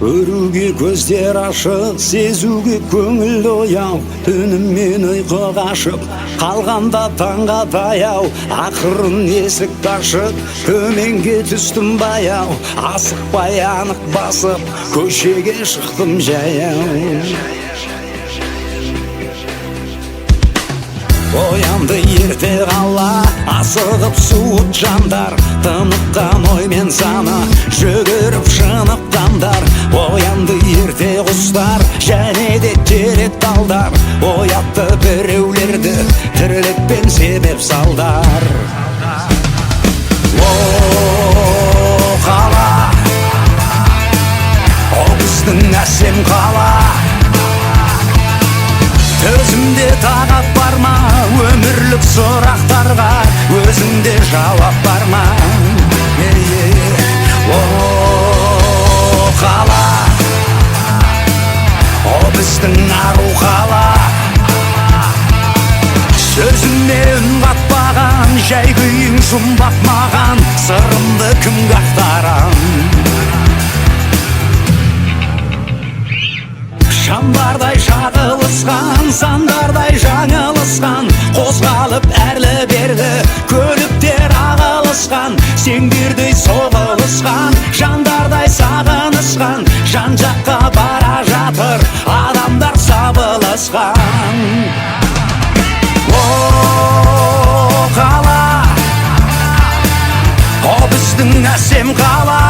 Көруге көздер ашық, сезуге көңіл ояу, түнімен ұйқы қашып, қалғанда таңға таяу. Ақырын есік ашып, төменге түстім баяу, асықпай анық басып, көшеге шықтым жаяу. Оянды ерте қала, асығып суыт жандар, тыныққан оймен сана, жүгіріп шынық тамдар. Оянды ерте құстар, және де терет талдар, оятты біреулерді, тірлікпен себеп салдар. О, қала, о біздің әсем қала, өзімде тағат бар ма, өмірлік сұрақтарға өзіңде жауап бар ма? О, қала, о біздің ару қала, сөзіме үн қатпаған, жай күйің жұмбақ маған, сырымды кімге ақтарам? Шамдардай шағылысқан, сандардай жаңылысқан, қозғалып әрлі берді, көліктер ағылысқан, сеңдердей соғылысқан, жандардай сағынысқан, жан жаққа бара жатыр, адамдар сабылысқан. О, қала, о біздің әсем қала,